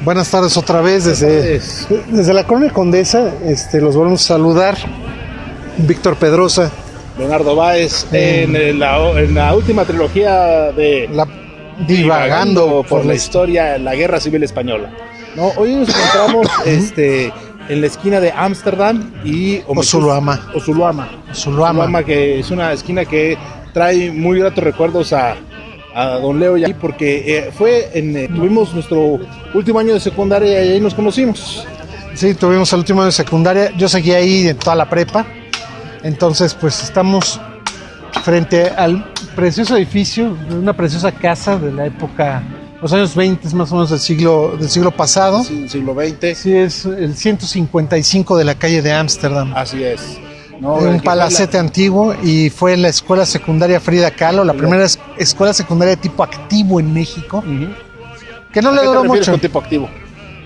Buenas tardes otra vez desde la Colonia Condesa. Los volvemos a saludar. Víctor Pedrosa, Leonardo Báez, en la última trilogía de Divagando por la historia, la Guerra Civil Española. No, hoy nos encontramos en la esquina de Ámsterdam y Osuluama, que es una esquina que trae muy gratos recuerdos a don Leo, y porque tuvimos nuestro último año de secundaria y ahí nos conocimos. Sí, tuvimos el último año de secundaria. Yo seguí ahí en toda la prepa. Entonces, pues estamos frente al precioso edificio de una preciosa casa de la época, los años 20 más o menos del siglo pasado. Sí, siglo XX. Sí, es el 155 de la calle de Ámsterdam. Así es. No, un palacete antiguo, y fue la escuela secundaria Frida Kahlo, la primera escuela secundaria de tipo activo en México, que no le duró mucho. Con tipo activo?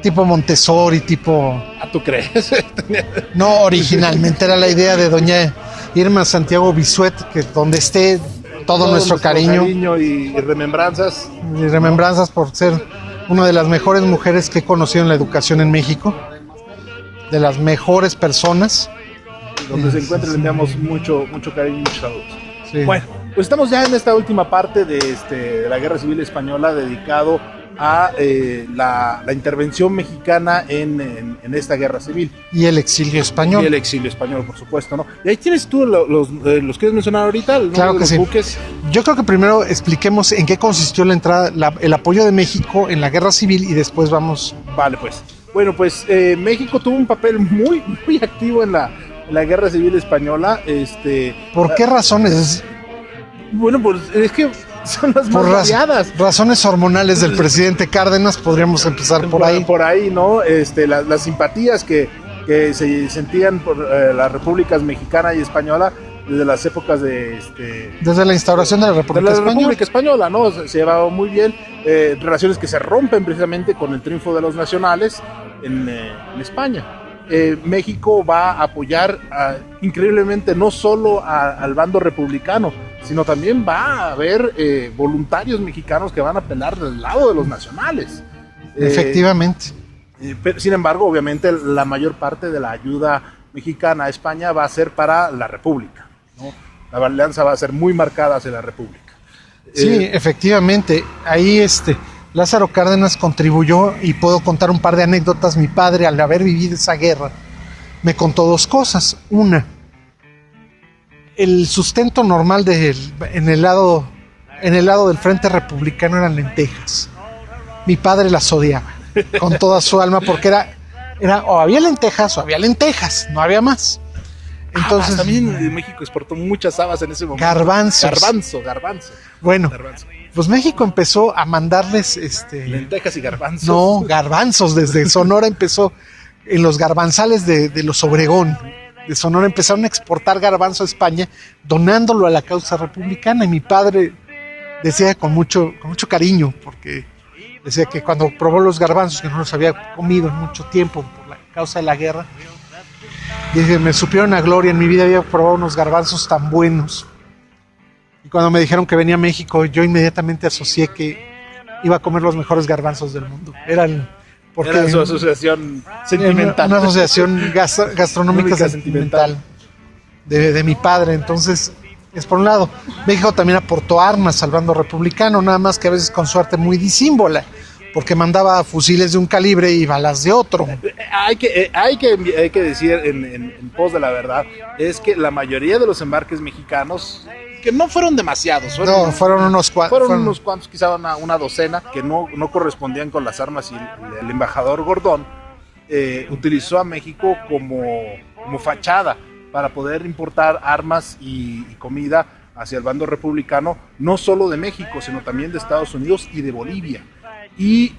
Tipo Montessori, tipo... ¿Tú crees? No, originalmente era la idea de doña Irma Santiago Bisuet, que donde esté todo nuestro cariño y remembranzas. Y remembranzas por ser una de las mejores mujeres que he conocido en la educación en México, de las mejores personas. Donde se encuentre, le enviamos mucho cariño y muchos saludos. Sí. Bueno, pues estamos ya en esta última parte de la Guerra Civil Española, dedicado a la intervención mexicana en esta guerra civil. Y el exilio español. Y el exilio español, por supuesto, ¿no? Y ahí tienes tú los que has mencionado ahorita, el claro que de los sí. buques. Yo creo que primero expliquemos en qué consistió la entrada, el apoyo de México en la guerra civil, y después vamos... Vale, pues. Bueno, pues México tuvo un papel muy activo en la Guerra Civil Española. ¿Por qué razones? Bueno, pues es que son las más variadas. Razones hormonales del presidente Cárdenas, podríamos empezar por ahí. Por ahí, ¿no? Las simpatías que se sentían por las repúblicas mexicana y española desde las épocas desde la instauración de la República Española, ¿no? Se llevaba muy bien, relaciones que se rompen precisamente con el triunfo de los nacionales en España. México va a apoyar increíblemente no solo al bando republicano, sino también va a haber voluntarios mexicanos que van a pelear del lado de los nacionales. Efectivamente. Pero, sin embargo, obviamente la mayor parte de la ayuda mexicana a España va a ser para la República, ¿no? La alianza va a ser muy marcada hacia la República. Sí, efectivamente. Ahí Lázaro Cárdenas contribuyó, y puedo contar un par de anécdotas. Mi padre, al haber vivido esa guerra, me contó dos cosas. Una, el sustento normal en el lado del frente republicano eran lentejas. Mi padre las odiaba con toda su alma, porque era o había lentejas, no había más. Entonces, también México exportó muchas habas en ese momento. Garbanzo. Bueno, garbanzo. Pues México empezó a mandarles lentejas y garbanzos. No, garbanzos. Desde Sonora empezó, en los garbanzales de los Obregón de Sonora, empezaron a exportar garbanzo a España, donándolo a la causa republicana. Y mi padre decía con mucho cariño, porque decía que cuando probó los garbanzos, que no los había comido en mucho tiempo por la causa de la guerra, dije, me supieron a gloria. En mi vida había probado unos garbanzos tan buenos. Y cuando me dijeron que venía a México, yo inmediatamente asocié que iba a comer los mejores garbanzos del mundo. Era su asociación sentimental. Una asociación gastronómica sentimental de mi padre. Entonces, es por un lado. México también aportó armas al bando republicano, nada más que a veces con suerte muy disímbola, porque mandaba fusiles de un calibre y balas de otro. Hay que decir en pos de la verdad, es que la mayoría de los embarques mexicanos, que no fueron demasiados, fueron unos cuantos, quizá una docena, que no correspondían con las armas, y el embajador Gordón utilizó a México como fachada para poder importar armas y comida hacia el bando republicano, no solo de México, sino también de Estados Unidos y de Bolivia. Y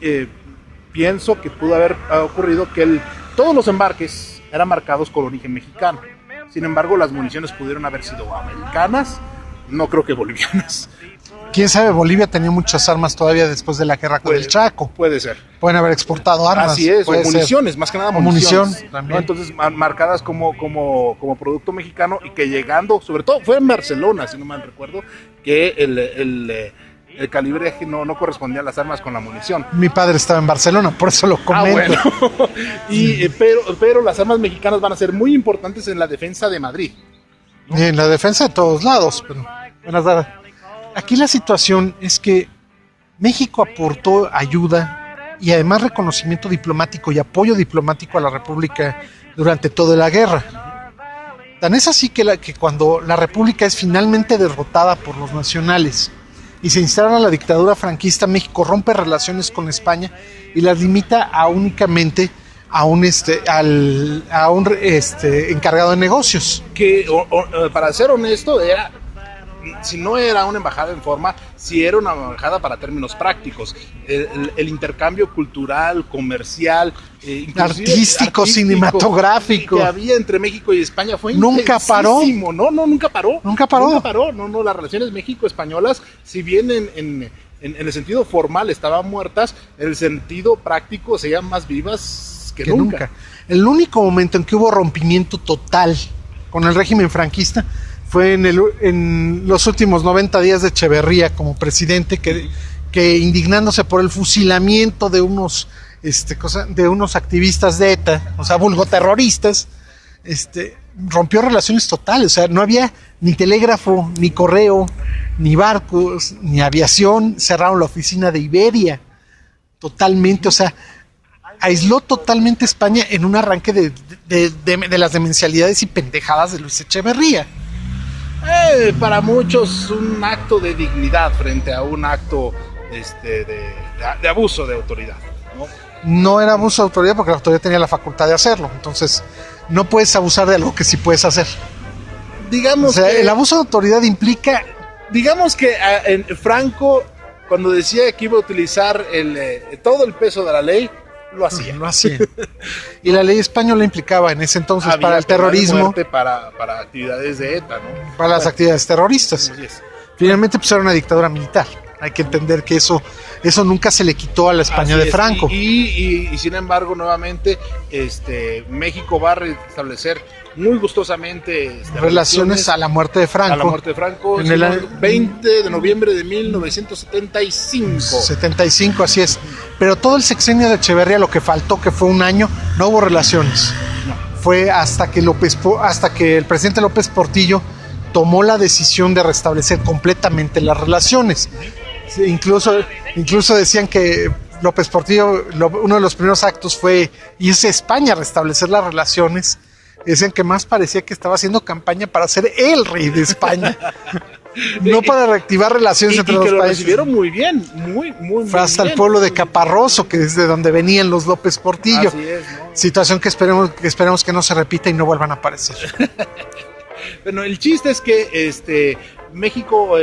pienso que pudo haber ocurrido que todos los embarques eran marcados con origen mexicano. Sin embargo, las municiones pudieron haber sido americanas, no creo que bolivianas. Quién sabe, Bolivia tenía muchas armas todavía después de la guerra con el Chaco. Puede ser. Pueden haber exportado armas. Así es, o municiones, más que nada municiones. También. ¿No? Entonces, marcadas como producto mexicano, y que llegando, sobre todo fue en Barcelona, si no mal recuerdo, que el calibraje no correspondía a las armas con la munición. Mi padre estaba en Barcelona, por eso lo comento. Bueno. Pero las armas mexicanas van a ser muy importantes en la defensa de Madrid, ¿no? En la defensa de todos lados. Pero, bueno, aquí la situación es que México aportó ayuda y además reconocimiento diplomático y apoyo diplomático a la República durante toda la guerra. Tan es así que cuando la República es finalmente derrotada por los nacionales y se instala la dictadura franquista, México rompe relaciones con España y las limita únicamente a un encargado de negocios. Que, para ser honesto, si no era una embajada en forma, si era una embajada para términos prácticos. El intercambio cultural, comercial, artístico, cinematográfico que había entre México y España fue nunca paró. Nunca paró. Nunca paró. Las relaciones México-españolas, si bien en el sentido formal estaban muertas, en el sentido práctico seguían más vivas que nunca. El único momento en que hubo rompimiento total con el régimen franquista fue en los últimos 90 días de Echeverría como presidente, que indignándose por el fusilamiento de unos activistas de ETA, o sea, vulgoterroristas, rompió relaciones totales. O sea, no había ni telégrafo, ni correo, ni barcos, ni aviación. Cerraron la oficina de Iberia totalmente. O sea, aisló totalmente España en un arranque de las demencialidades y pendejadas de Luis Echeverría. Para muchos un acto de dignidad frente a un acto de abuso de autoridad, ¿no? No era abuso de autoridad porque la autoridad tenía la facultad de hacerlo. Entonces no puedes abusar de algo que sí puedes hacer. Digamos, o sea, el abuso de autoridad implica, digamos que Franco, cuando decía que iba a utilizar todo el peso de la ley, lo hacía. Y la ley española implicaba en ese entonces para el terrorismo, para actividades de ETA, ¿no? Para las actividades terroristas. Finalmente pues era una dictadura militar. Hay que entender que eso nunca se le quitó a la España de Franco. Y sin embargo, nuevamente, México va a restablecer muy gustosamente relaciones a la muerte de Franco. A la muerte de Franco en el 20 de noviembre de 1975. 75, así es. Pero todo el sexenio de Echeverría, lo que faltó, que fue un año, no hubo relaciones. No. Fue hasta que el presidente López Portillo tomó la decisión de restablecer completamente las relaciones. Incluso decían que López Portillo, uno de los primeros actos fue irse a España a restablecer las relaciones. Decían que más parecía que estaba haciendo campaña para ser el rey de España, no para reactivar relaciones entre los países. Lo recibieron muy bien, muy Fue hasta el pueblo de Caparroso, que es de donde venían los López Portillo. Así es, ¿no? Situación que esperemos que no se repita y no vuelvan a aparecer. Bueno, el chiste es que México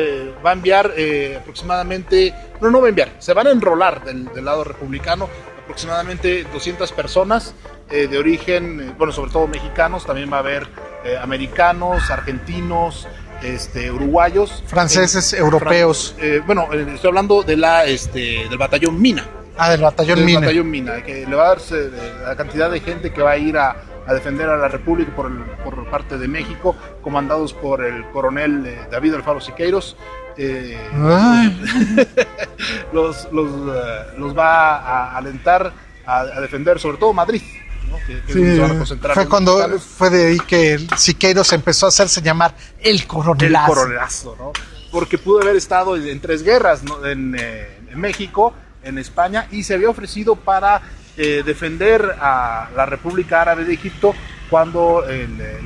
va a enviar aproximadamente, no va a enviar, se van a enrolar del lado republicano aproximadamente 200 personas de origen, sobre todo mexicanos. También va a haber americanos, argentinos, uruguayos, franceses, europeos. Estoy hablando de del batallón Mina. Del batallón Mina. Batallón Mina, que le va a darse la cantidad de gente que va a ir a defender a la República por parte de México, comandados por el coronel David Alfaro Siqueiros. Los va a alentar a defender sobre todo Madrid, ¿no? Que se van a concentrar. Fue de ahí que Siqueiros empezó a hacerse llamar el coronelazo. El coronelazo, ¿no? Porque pudo haber estado en 3 guerras, ¿no? en México, en España, y se había ofrecido para defender a la República Árabe de Egipto cuando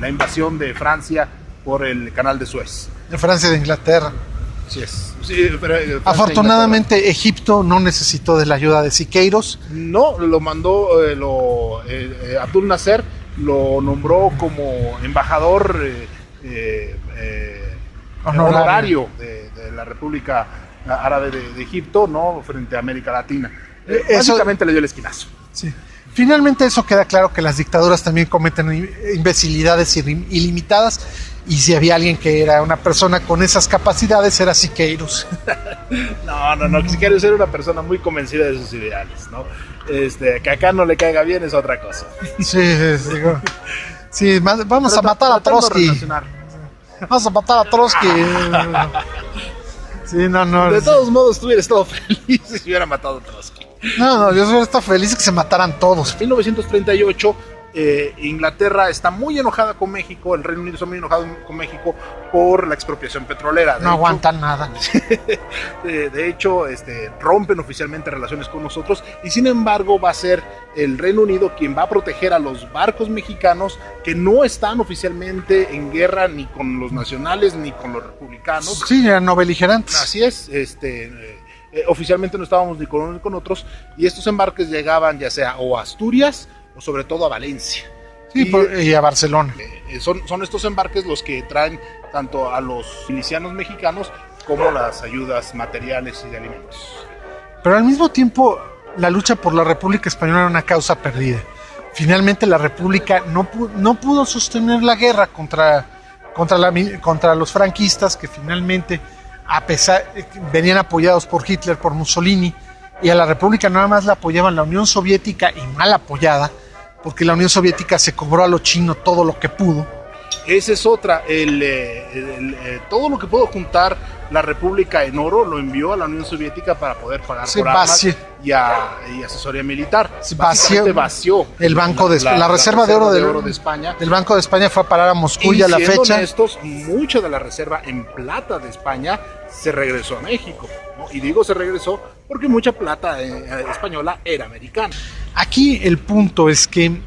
la invasión de Francia por el canal de Suez. De Francia y de Inglaterra. Sí es. Sí, pero, afortunadamente Egipto no necesitó de la ayuda de Siqueiros. No, lo mandó Abdul Nasser, lo nombró como embajador honorario de la República Árabe de Egipto, ¿no? Frente a América Latina. Básicamente le dio el esquinazo. Sí. Finalmente eso queda claro, que las dictaduras también cometen imbecilidades ilimitadas, y si había alguien que era una persona con esas capacidades era Siqueiros. No, Siqueiros era una persona muy convencida de sus ideales, ¿no? Que acá no le caiga bien es otra cosa. Sí, vamos a matar a Trotsky. Vamos a matar a Trotsky. Sí, no. De todos modos, tú hubieras estado feliz si hubiera matado a Trotsky. No, yo hubiera estado feliz que se mataran todos. En 1938, Inglaterra está muy enojada con México, el Reino Unido está muy enojado con México por la expropiación petrolera. No aguantan nada. De hecho, rompen oficialmente relaciones con nosotros y sin embargo va a ser el Reino Unido quien va a proteger a los barcos mexicanos que no están oficialmente en guerra ni con los nacionales ni con los republicanos. Sí, eran no beligerantes. Así es, oficialmente no estábamos ni con unos ni con otros y estos embarques llegaban ya sea o a Asturias o sobre todo a Valencia. Sí, y a Barcelona. Son estos embarques los que traen tanto a los milicianos mexicanos como las ayudas materiales y de alimentos. Pero al mismo tiempo, la lucha por la República Española era una causa perdida. Finalmente la República no pudo sostener la guerra contra los franquistas, que finalmente venían apoyados por Hitler, por Mussolini, y a la República nada más la apoyaban la Unión Soviética, y mal apoyada, porque la Unión Soviética se cobró a lo chino todo lo que pudo. Esa es otra, todo lo que pudo juntar la República en oro lo envió a la Unión Soviética para poder pagar por armas y asesoría militar. Vació el banco la reserva de oro de España. El Banco de España fue a parar a Moscú y a la fecha. Mucha de la reserva en plata de España se regresó a México, ¿no? Y digo se regresó porque mucha plata española era americana. Aquí el punto es que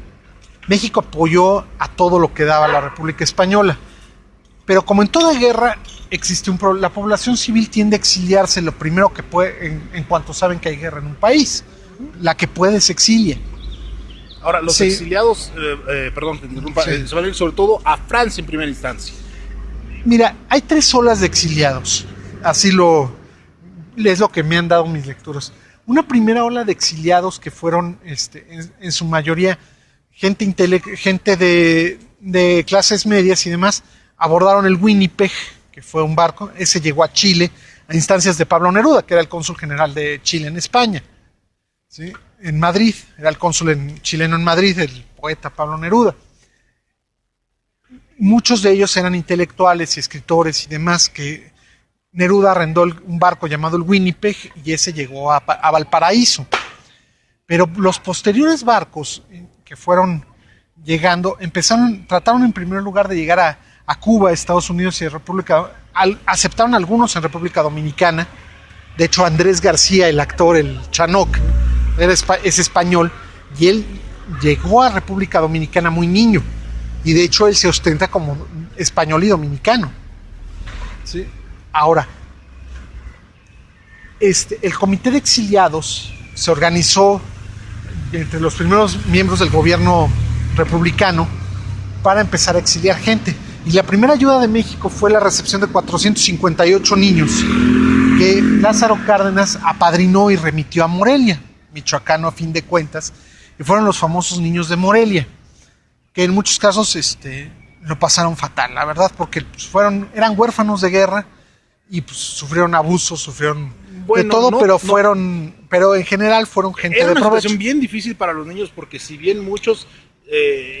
México apoyó a todo lo que daba la República Española, pero como en toda guerra existe un problema, la población civil tiende a exiliarse lo primero que puede en cuanto saben que hay guerra en un país. La que puede se exilia. Ahora, los exiliados, perdón, te interrumpa, se van a ir sobre todo a Francia en primera instancia. Mira, hay 3 olas de exiliados, así es lo que me han dado mis lecturas. Una primera ola de exiliados que fueron en su mayoría gente de clases medias y demás, abordaron el Winnipeg, que fue un barco, ese llegó a Chile a instancias de Pablo Neruda, que era el cónsul general de Chile en España, ¿sí? En Madrid, era el cónsul chileno en Madrid, el poeta Pablo Neruda. Muchos de ellos eran intelectuales y escritores y demás, que Neruda arrendó un barco llamado el Winnipeg y ese llegó a Valparaíso. Pero los posteriores barcos que fueron llegando, trataron en primer lugar de llegar a Cuba, Estados Unidos y aceptaron algunos en República Dominicana. De hecho, Andrés García, el actor, el Chanoc, es español, y él llegó a República Dominicana muy niño, y de hecho él se ostenta como español y dominicano. ¿Sí? Ahora, el Comité de Exiliados se organizó entre los primeros miembros del gobierno republicano para empezar a exiliar gente. Y la primera ayuda de México fue la recepción de 458 niños que Lázaro Cárdenas apadrinó y remitió a Morelia, michoacano a fin de cuentas, y fueron los famosos niños de Morelia, que en muchos casos lo pasaron fatal, la verdad, porque pues, eran huérfanos de guerra y pues, sufrieron abusos, sufrieron de todo, pero en general fueron gente de provecho. Era una situación bien difícil para los niños, porque si bien muchos,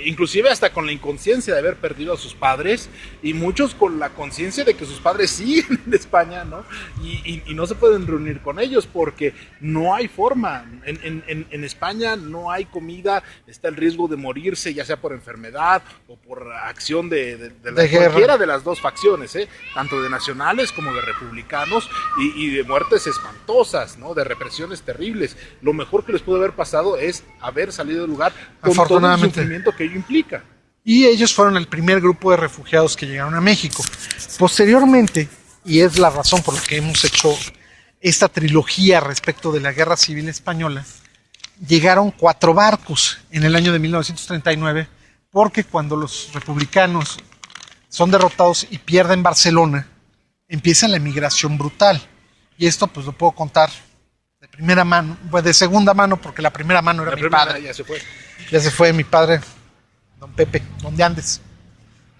inclusive hasta con la inconsciencia de haber perdido a sus padres, y muchos con la conciencia de que sus padres siguen en España, ¿no? Y no se pueden reunir con ellos porque no hay forma. En España no hay comida, está el riesgo de morirse, ya sea por enfermedad o por acción de cualquiera de las dos facciones, tanto de nacionales como de republicanos, y de muertes espantosas, ¿no? De represiones terribles. Lo mejor que les pudo haber pasado es haber salido del lugar con todo el sufrimiento que ello implica. Y ellos fueron el primer grupo de refugiados que llegaron a México. Posteriormente, y es la razón por la que hemos hecho esta trilogía respecto de la Guerra Civil Española, llegaron 4 barcos en el año de 1939, porque cuando los republicanos son derrotados y pierden Barcelona, empieza la emigración brutal. Y esto pues lo puedo contar de primera mano, pues de segunda mano, porque la primera mano era mi padre. Ya se fue mi padre, don Pepe, donde andes,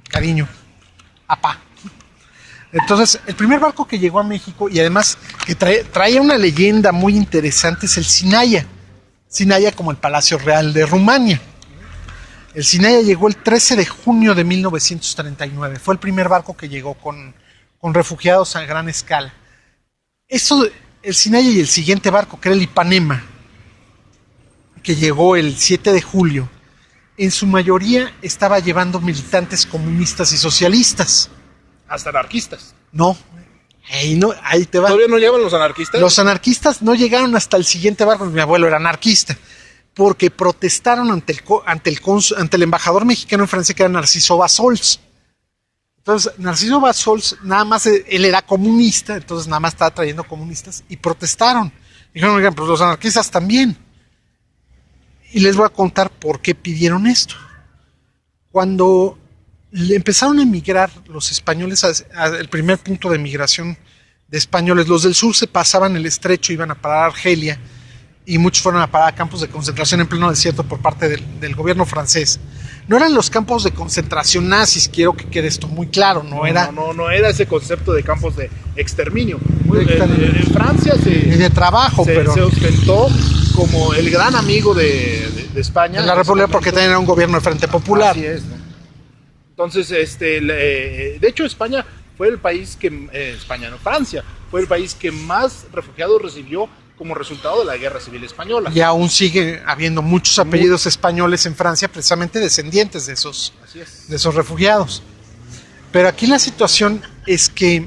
cariño, apá. Entonces, el primer barco que llegó a México, y además que traía una leyenda muy interesante, es el Sinaya. Sinaya como el Palacio Real de Rumania. El Sinaya llegó el 13 de junio de 1939. Fue el primer barco que llegó con refugiados a gran escala. Eso, el Sinaya y el siguiente barco, que era el Ipanema, que llegó el 7 de julio, en su mayoría estaba llevando militantes comunistas y socialistas. Hasta anarquistas. No, ahí te va. ¿Todavía no llevan los anarquistas? Los anarquistas no llegaron hasta el siguiente barco, mi abuelo era anarquista, porque protestaron ante el embajador mexicano en Francia, que era Narciso Bassols. Entonces, Narciso Bassols, nada más, él era comunista, entonces nada más estaba trayendo comunistas, y protestaron. Dijeron, oigan, pues los anarquistas también. Y les voy a contar por qué pidieron esto. Cuando empezaron a emigrar los españoles, el primer punto de migración de españoles, los del sur se pasaban el estrecho, iban a parar a Argelia, y muchos fueron a parar a campos de concentración en pleno desierto por parte del gobierno francés. No eran los campos de concentración nazis, quiero que quede esto muy claro, no era ese concepto de campos de exterminio. En Francia de trabajo, pero se ostentó como el gran amigo de España. En la República, porque también era un gobierno de Frente Popular. Así es, ¿no? Entonces, de hecho, España fue el país Francia fue el país que más refugiados recibió como resultado de la Guerra Civil Española. Y aún sigue habiendo muchos apellidos españoles en Francia, precisamente descendientes de esos refugiados. Pero aquí la situación es que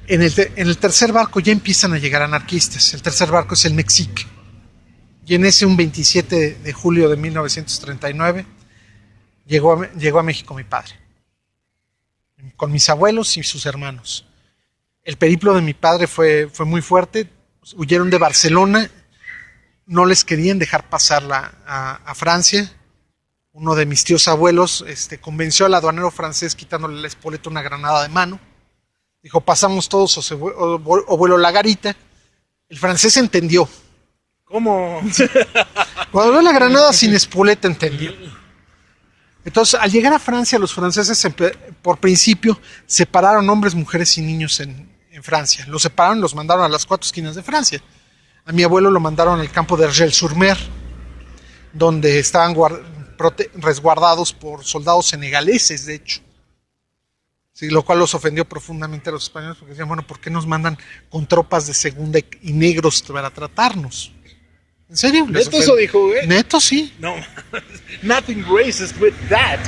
en el tercer barco ya empiezan a llegar anarquistas. El tercer barco es el Mexique. Y en ese, un 27 de julio de 1939, llegó a México mi padre, con mis abuelos y sus hermanos. El periplo de mi padre fue muy fuerte. Huyeron de Barcelona, no les querían dejar pasar a Francia. Uno de mis tíos abuelos convenció al aduanero francés quitándole la espoleta una granada de mano. Dijo, pasamos todos o vuelo la garita. El francés entendió. ¿Cómo? Cuando vio la granada sin espoleta, entendió. Entonces, al llegar a Francia, los franceses, por principio, separaron hombres, mujeres y niños en Francia. Los separaron y los mandaron a las 4 esquinas de Francia. A mi abuelo lo mandaron al campo de Argel-sur-Mer, donde estaban resguardados por soldados senegaleses, de hecho. Sí, lo cual los ofendió profundamente a los españoles, porque decían, bueno, ¿por qué nos mandan con tropas de segunda y negros para tratarnos? ¿En serio? ¿Neto eso dijo, güey? Neto, sí. No, nothing racist with that.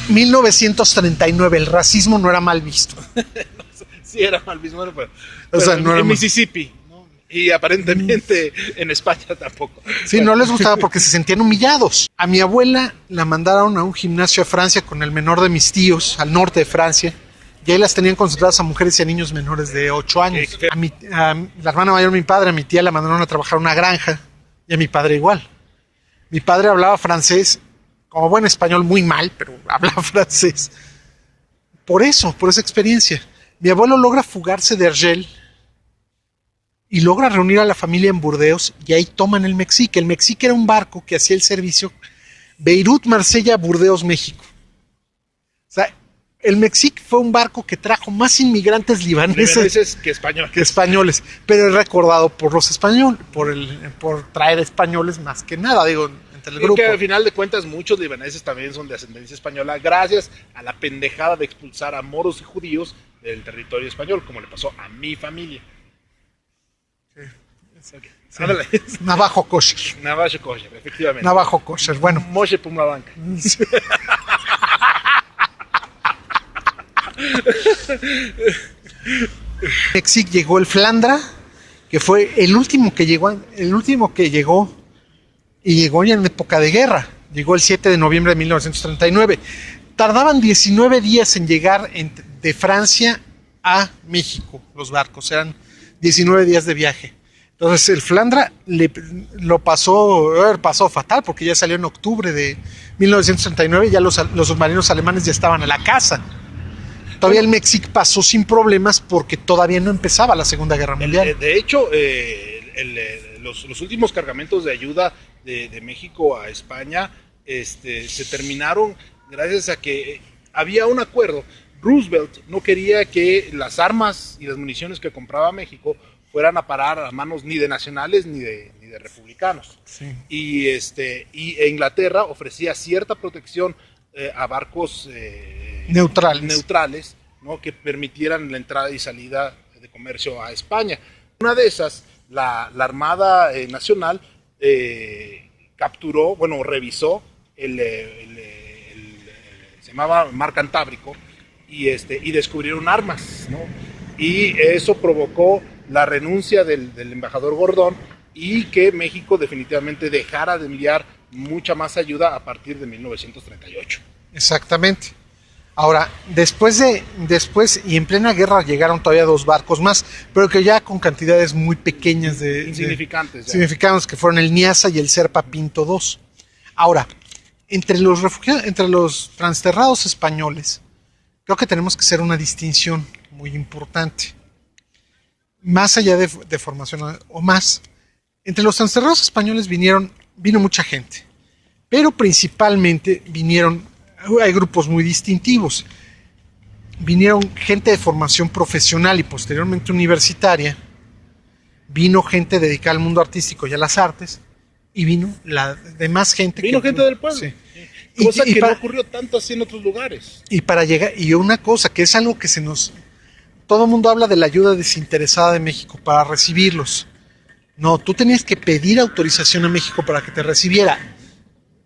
1939, el racismo no era mal visto. Sí era mal visto, pero o sea, no en Mississippi, ¿no? Y aparentemente en España tampoco. Sí, no les gustaba porque se sentían humillados. A mi abuela la mandaron a un gimnasio a Francia con el menor de mis tíos, al norte de Francia, y ahí las tenían concentradas a mujeres y a niños menores de 8 años. A la hermana mayor de mi padre, a mi tía la mandaron a trabajar a una granja, y a mi padre igual. Mi padre hablaba francés, como buen español, muy mal, pero hablaba francés. Por esa experiencia. Mi abuelo logra fugarse de Argel y logra reunir a la familia en Burdeos, y ahí toman el Mexique. El Mexique era un barco que hacía el servicio Beirut, Marsella, Burdeos, México. O sea, el Mexique fue un barco que trajo más inmigrantes libaneses que españoles, pero es recordado por los españoles, por traer españoles más que nada, digo, entre el grupo. Que al final de cuentas muchos libaneses también son de ascendencia española, gracias a la pendejada de expulsar a moros y judíos del territorio español, como le pasó a mi familia. Sí. Sí. Navajo kosher. Navajo kosher, efectivamente. Navajo kosher, bueno. Moshe Pumlabanca. Mexique llegó el Flandra, que fue el último que llegó y llegó ya en época de guerra. Llegó el 7 de noviembre de 1939. Tardaban 19 días en llegar de Francia a México, los barcos, eran 19 días de viaje. Entonces el Flandra lo pasó fatal, porque ya salió en octubre de 1939 y ya los submarinos alemanes ya estaban a la caza. Todavía el Mexique pasó sin problemas porque todavía no empezaba la Segunda Guerra Mundial. De hecho, los últimos cargamentos de ayuda de México a España se terminaron gracias a que había un acuerdo. Roosevelt no quería que las armas y las municiones que compraba México fueran a parar a manos ni de nacionales ni de republicanos. Sí. Y Inglaterra ofrecía cierta protección a barcos neutrales ¿no?, que permitieran la entrada y salida de comercio a España. Una de esas, la Armada Nacional capturó, bueno, revisó se llamaba Mar Cantábrico, y descubrieron armas, ¿no? Y eso provocó la renuncia del embajador Gordón y que México definitivamente dejara de enviar mucha más ayuda a partir de 1938. Exactamente. Ahora, después y en plena guerra llegaron todavía 2 barcos más, pero que ya con cantidades muy pequeñas insignificantes, significantes, que fueron el Niasa y el Serpa Pinto II. Ahora, entre los refugiados, entre los transterrados españoles, creo que tenemos que hacer una distinción muy importante. Más allá de formación o más, entre los transterrados españoles vino mucha gente, pero principalmente hay grupos muy distintivos. Vinieron gente de formación profesional y posteriormente universitaria, vino gente dedicada al mundo artístico y a las artes, y vino la demás gente. Vino gente del pueblo. Sí. Cosa que no ocurrió tanto así en otros lugares. Y para llegar, y una cosa que es algo que todo el mundo habla de la ayuda desinteresada de México para recibirlos. No, tú tenías que pedir autorización a México para que te recibiera.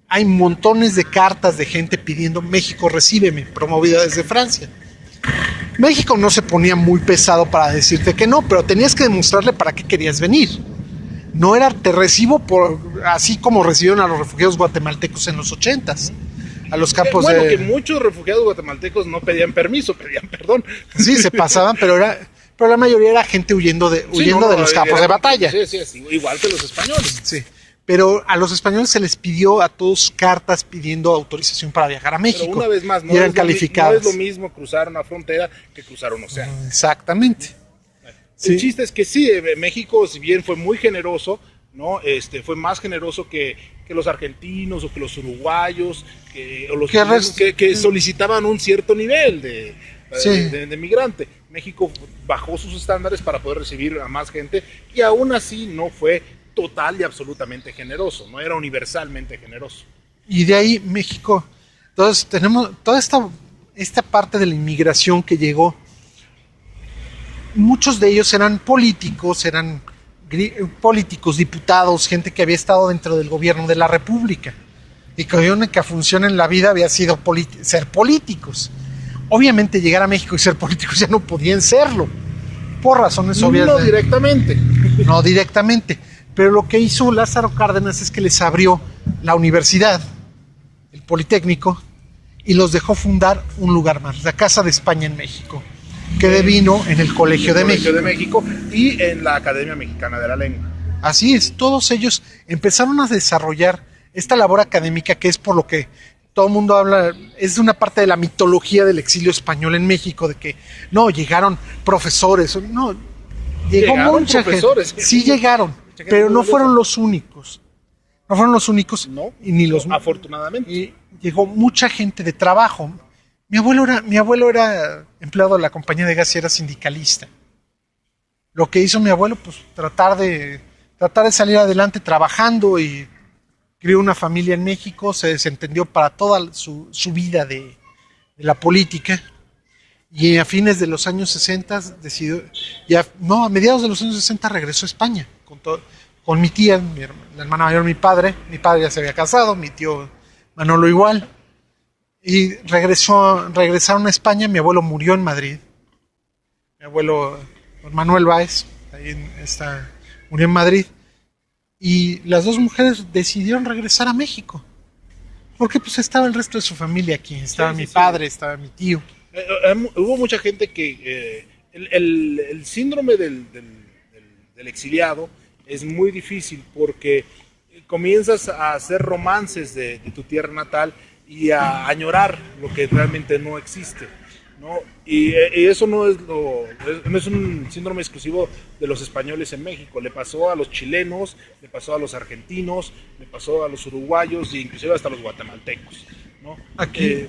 Hay montones de cartas de gente pidiendo México recíbeme, promovida desde Francia. México no se ponía muy pesado para decirte que no, pero tenías que demostrarle para qué querías venir. No era te recibo así como recibieron a los refugiados guatemaltecos en los 80s, a los campos que muchos refugiados guatemaltecos no pedían permiso, pedían perdón. Sí, se pasaban, pero la mayoría era gente huyendo de los campos de batalla. Sí, igual que los españoles. Sí. Pero a los españoles se les pidió a todos cartas pidiendo autorización para viajar a México. Pero una vez más, no es lo mismo cruzar una frontera que cruzar un océano. Exactamente. El chiste es que sí, México, si bien fue muy generoso, ¿no? Fue más generoso que los argentinos o que los uruguayos, que solicitaban un cierto nivel de migrante. México bajó sus estándares para poder recibir a más gente y aún así no fue total y absolutamente generoso, no era universalmente generoso. Y de ahí México, entonces tenemos toda esta parte de la inmigración que llegó. Muchos de ellos eran políticos, diputados, gente que había estado dentro del gobierno de la República y cuya única función en la vida había sido ser políticos. Obviamente llegar a México y ser políticos ya no podían serlo, por razones obvias. No directamente, pero lo que hizo Lázaro Cárdenas es que les abrió la universidad, el Politécnico, y los dejó fundar un lugar más, la Casa de España en México, que devino en el Colegio de México y en la Academia Mexicana de la Lengua. Así es, todos ellos empezaron a desarrollar esta labor académica que es por lo que todo el mundo habla, es una parte de la mitología del exilio español en México, de que no, llegaron profesores, no, llegó mucha gente. Sí llegaron, pero no fueron los únicos. No fueron los únicos, no, y ni los afortunadamente. Y llegó mucha gente de trabajo. Mi abuelo era empleado de la compañía de gas y era sindicalista. Lo que hizo mi abuelo, pues tratar de salir adelante trabajando, y crió una familia en México, se desentendió para toda su vida de la política, y a fines de los años 60 a mediados de los años 60 regresó a España con mi tía, la hermana mayor de mi padre ya se había casado, mi tío Manolo igual. Y regresaron a España. Mi abuelo murió en Madrid. Mi abuelo, don Manuel Báez, murió en Madrid. Y las dos mujeres decidieron regresar a México. Porque pues estaba el resto de su familia aquí. Estaba mi padre, estaba mi tío. Hubo mucha gente que... el síndrome del exiliado es muy difícil porque comienzas a hacer romances de tu tierra natal y a añorar lo que realmente no existe, ¿no? Y eso no es un síndrome exclusivo de los españoles en México. Le pasó a los chilenos, le pasó a los argentinos, le pasó a los uruguayos e inclusive hasta a los guatemaltecos, ¿no? Aquí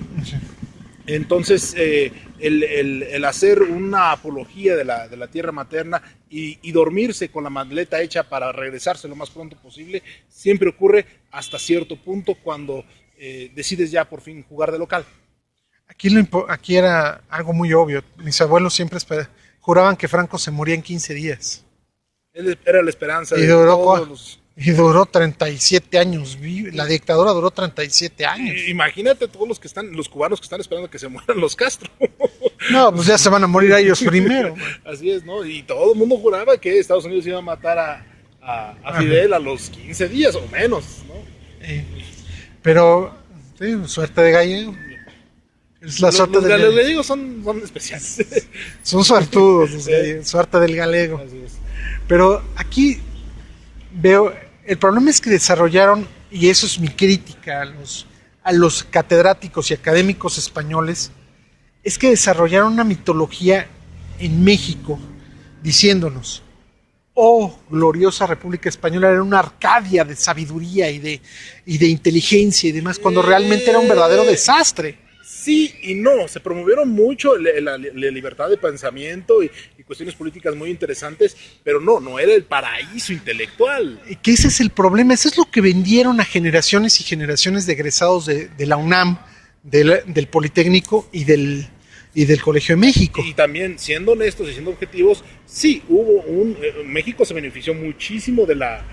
entonces el hacer una apología de la tierra materna y dormirse con la maleta hecha para regresarse lo más pronto posible siempre ocurre hasta cierto punto cuando decides ya por fin jugar de local. Aquí era algo muy obvio. Mis abuelos siempre juraban que Franco se moría en 15 días. Él era la esperanza Y de duró, todos los... y duró 37 años. La dictadura duró 37 años. Imagínate todos los cubanos que están esperando que se mueran los Castro. No, pues ya se van a morir a ellos primero. Así es, ¿no? Y todo el mundo juraba que Estados Unidos iba a matar a Fidel a los 15 días o menos, ¿no? Pero, sí, suerte de gallego. Es la suerte Los del gallego. gallegos son especiales. Son suertudos, los Sí. gallegos, suerte del galego. Así es. Pero aquí veo, el problema es que desarrollaron, y eso es mi crítica a los catedráticos y académicos españoles, es que desarrollaron una mitología en México diciéndonos, oh, gloriosa República Española, era una Arcadia de sabiduría y de inteligencia y demás, cuando realmente era un verdadero desastre. Sí y no, se promovieron mucho la libertad de pensamiento y cuestiones políticas muy interesantes, pero no era el paraíso intelectual. Que ese es el problema, eso es lo que vendieron a generaciones y generaciones de egresados de la UNAM, del Politécnico y del Colegio de México. Y también, siendo honestos y siendo objetivos, sí, México se benefició muchísimo de la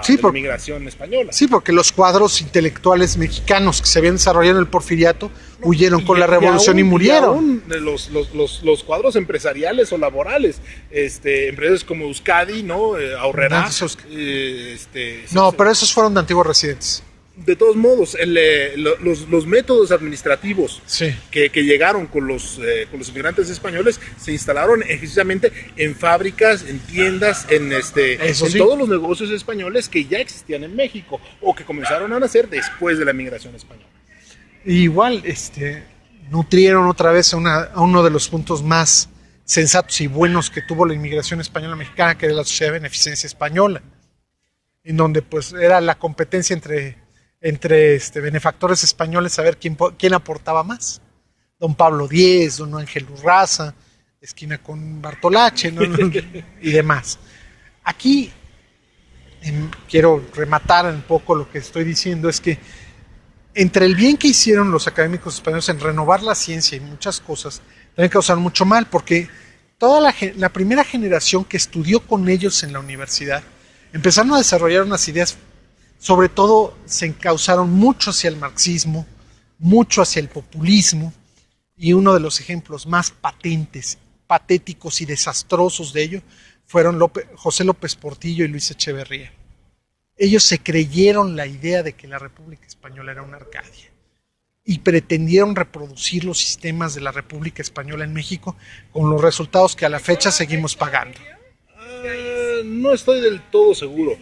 inmigración española. Sí, porque los cuadros intelectuales mexicanos que se habían desarrollado en el porfiriato huyeron con la revolución y murieron. Y aún los cuadros empresariales o laborales, empresas como Euskadi, ¿no? Aurrerá. No, pero esos fueron de antiguos residentes. De todos modos, los métodos administrativos sí. que llegaron con los inmigrantes españoles se instalaron precisamente en fábricas, en tiendas, en todos los negocios españoles que ya existían en México o que comenzaron a nacer después de la migración española. Igual, nutrieron otra vez a uno de los puntos más sensatos y buenos que tuvo la inmigración española mexicana, que era la Sociedad de Beneficencia Española, en donde pues era la competencia entre benefactores españoles a ver quién aportaba más. Don Pablo X, don Ángel Urraza, esquina con Bartolache, ¿no? y demás. Aquí quiero rematar un poco lo que estoy diciendo, es que entre el bien que hicieron los académicos españoles en renovar la ciencia y muchas cosas, también causaron mucho mal, porque toda la primera generación que estudió con ellos en la universidad empezaron a desarrollar unas ideas. Sobre todo se encauzaron mucho hacia el marxismo, mucho hacia el populismo, y uno de los ejemplos más patentes, patéticos y desastrosos de ello fueron José López Portillo y Luis Echeverría. Ellos se creyeron la idea de que la República Española era una Arcadia y pretendieron reproducir los sistemas de la República Española en México con los resultados que a la fecha seguimos pagando. No estoy del todo seguro.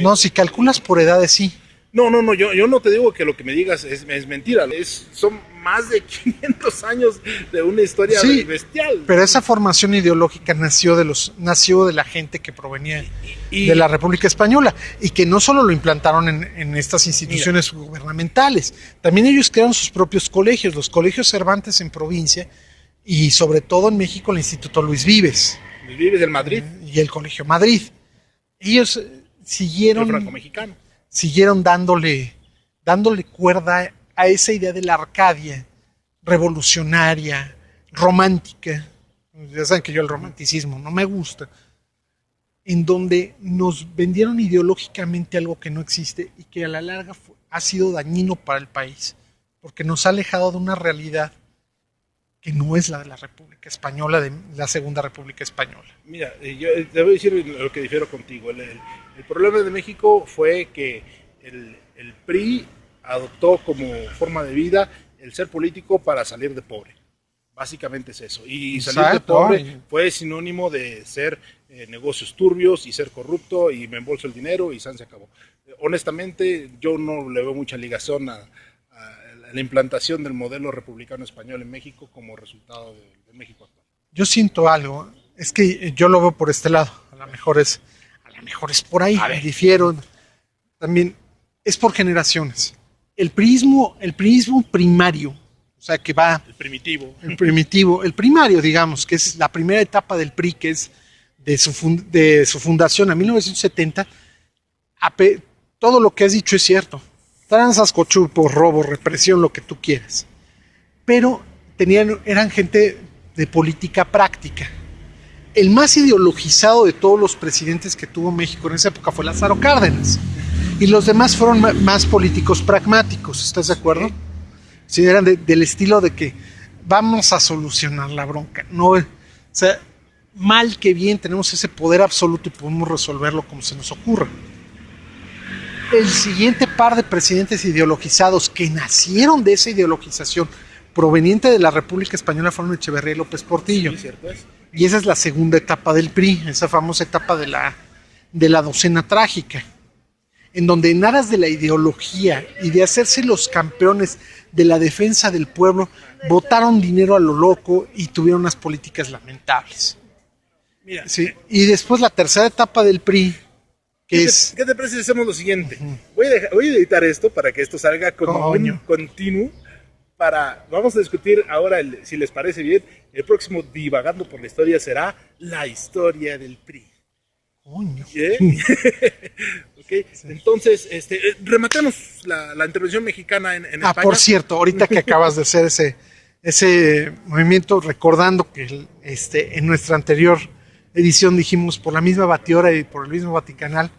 No, si calculas por edades, sí. No, yo no te digo que lo que me digas es mentira. Son más de 500 años de una historia bestial. Pero esa formación ideológica nació de la gente que provenía de la República Española y que no solo lo implantaron en estas instituciones gubernamentales, también ellos crearon sus propios colegios, los colegios Cervantes en provincia y sobre todo en México el Instituto Luis Vives. Luis Vives del Madrid. Y el Colegio Madrid. Ellos siguieron dándole cuerda a esa idea de la Arcadia revolucionaria, romántica. Ya saben que yo el romanticismo no me gusta, en donde nos vendieron ideológicamente algo que no existe y que a la larga ha sido dañino para el país, porque nos ha alejado de una realidad que no es la de la República Española, de la Segunda República Española. Mira, yo te voy a decir lo que difiero contigo. El problema de México fue que el PRI adoptó como forma de vida el ser político para salir de pobre. Básicamente es eso. Y salir de pobre fue sinónimo de ser negocios turbios y ser corrupto y me embolso el dinero y se acabó. Honestamente, yo no le veo mucha ligación a la implantación del modelo republicano español en México como resultado de México actual. Yo siento algo, es que yo lo veo por este lado, a lo mejor es por ahí, difiero. También es por generaciones. El priismo primario, o sea que va... El primario, digamos, que es la primera etapa del PRI, que es de su fundación a 1970, todo lo que has dicho es cierto. Tranzas, cochupos, robo, represión, lo que tú quieras. pero eran gente de política práctica. El más ideologizado de todos los presidentes que tuvo México en esa época fue Lázaro Cárdenas. Y los demás fueron más políticos pragmáticos, ¿estás de acuerdo? Sí, eran del estilo de que vamos a solucionar la bronca. No, o sea, mal que bien tenemos ese poder absoluto y podemos resolverlo como se nos ocurra. El siguiente par de presidentes ideologizados que nacieron de esa ideologización proveniente de la República Española fueron Echeverría y López Portillo. Sí, cierto es. Y esa es la segunda etapa del PRI, esa famosa etapa de la docena trágica, en donde en aras de la ideología y de hacerse los campeones de la defensa del pueblo, botaron dinero a lo loco y tuvieron unas políticas lamentables. Mira, sí. Y después la tercera etapa del PRI, ¿qué te parece si hacemos lo siguiente? Voy a editar esto para que esto salga como un continuo. Vamos a discutir ahora, si les parece bien, el próximo Divagando por la Historia será la historia del PRI. Coño. Okay. Sí. Entonces, rematemos la intervención mexicana en España. Por cierto, ahorita que acabas de hacer ese movimiento, recordando que en nuestra anterior edición dijimos por la misma batidora y por el mismo Vaticanal,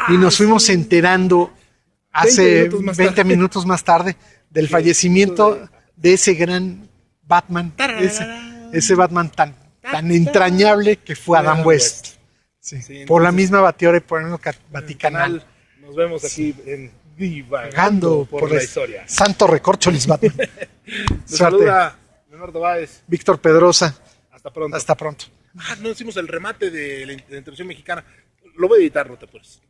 y nos fuimos enterando hace 20 minutos más tarde del fallecimiento de ese gran Batman, ese Batman tan entrañable que fue Adam West. Sí, entonces, por la misma batidora y por el mismo Vaticanal. Nos vemos aquí en Divagando por la Historia. Santo recorcholis Batman. Nos saluda Leonardo Báez. Víctor Pedrosa. Hasta pronto. No hicimos el remate de la intervención mexicana. Lo voy a editar, no te apures.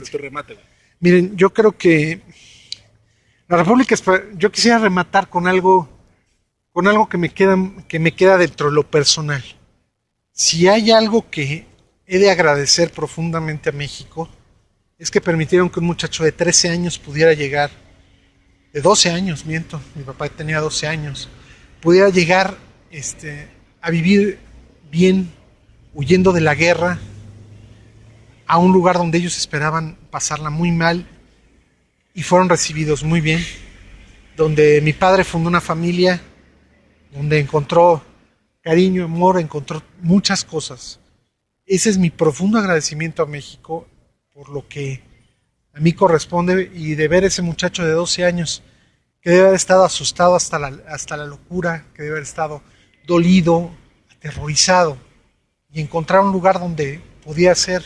Tu remate, güey. Miren, yo creo que la República Española, yo quisiera rematar con algo que me queda dentro de lo personal. Si hay algo que he de agradecer profundamente a México, es que permitieron que un muchacho de 13 años pudiera llegar, de 12 años, miento, mi papá tenía 12 años, pudiera llegar a vivir bien, huyendo de la guerra, a un lugar donde ellos esperaban pasarla muy mal y fueron recibidos muy bien, donde mi padre fundó una familia, donde encontró cariño, amor, encontró muchas cosas. Ese es mi profundo agradecimiento a México por lo que a mí corresponde, y de ver ese muchacho de 12 años que debe haber estado asustado hasta la locura, que debe haber estado dolido, aterrorizado, y encontrar un lugar donde podía hacer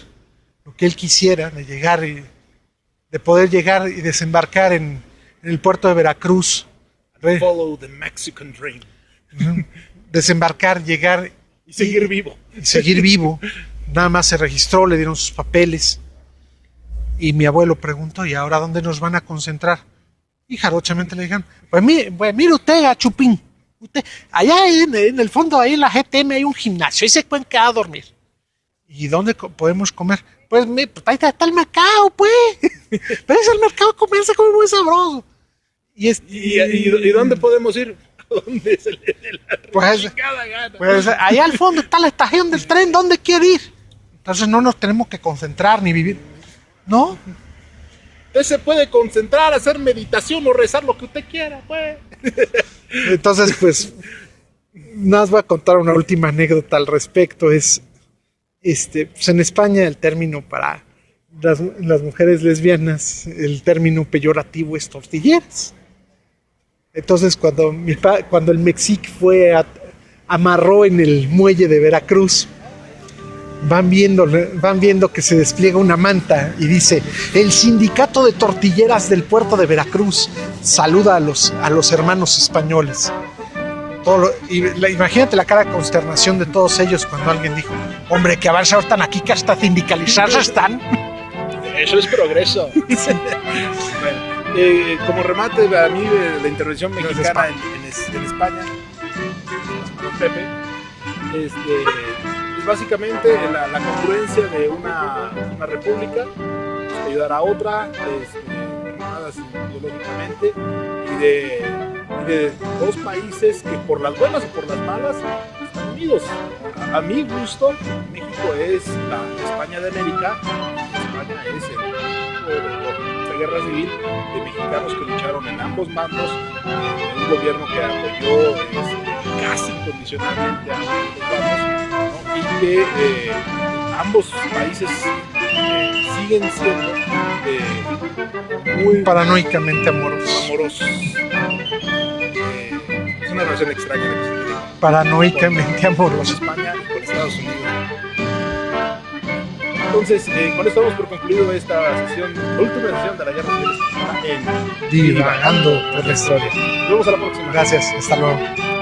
lo que él quisiera, de poder llegar y desembarcar en el puerto de Veracruz. Follow the Mexican dream. Desembarcar, llegar y seguir vivo. Nada más se registró, le dieron sus papeles. Y mi abuelo preguntó, ¿y ahora dónde nos van a concentrar? Y jarochamente le dijeron, pues mire usted, Chupín, allá en el fondo, ahí en la GTM hay un gimnasio, ahí se pueden quedar a dormir. ¿Y dónde podemos comer? Pues ahí está el mercado, pues. Pero es el mercado, comerse come muy sabroso. ¿Y dónde podemos ir? ¿Dónde se le dé la chingada gana? Pues allá al fondo está la estación del tren, ¿dónde quiere ir? Entonces no nos tenemos que concentrar ni vivir. ¿No? Usted se puede concentrar, hacer meditación o rezar lo que usted quiera, pues. Entonces, pues, nada más voy a contar una última anécdota al respecto. Pues en España el término para las mujeres lesbianas, el término peyorativo es tortilleras. Entonces, cuando el Mexic amarró en el muelle de Veracruz, van viendo que se despliega una manta y dice: el sindicato de tortilleras del puerto de Veracruz saluda a los hermanos españoles. Imagínate la cara de consternación de todos ellos cuando alguien dijo: hombre, que avanzados están aquí, que hasta sindicalizados están. Eso es progreso. Sí. Bueno, como remate a mí de la intervención mexicana en España, Pepe, es básicamente la congruencia de una república, ayudar a otra, formadas ideológicamente, y de dos países que por las buenas o por las malas están unidos a mi gusto, México es la España de América. España es el México de esta guerra civil de mexicanos que lucharon en ambos bandos, un gobierno que apoyó casi incondicionalmente a ambos bandos, ¿no? Y que ambos países siguen siendo muy Paranoicamente amorosos. amorosos. Es una relación extraña la que se tiene Paranoicamente con amorosos. España y con Estados Unidos. Entonces, con esto damos por concluido esta sesión, última sesión de la Guerra Civil Española en Divagando por la historia. Nos vemos a la próxima. Gracias, hasta luego.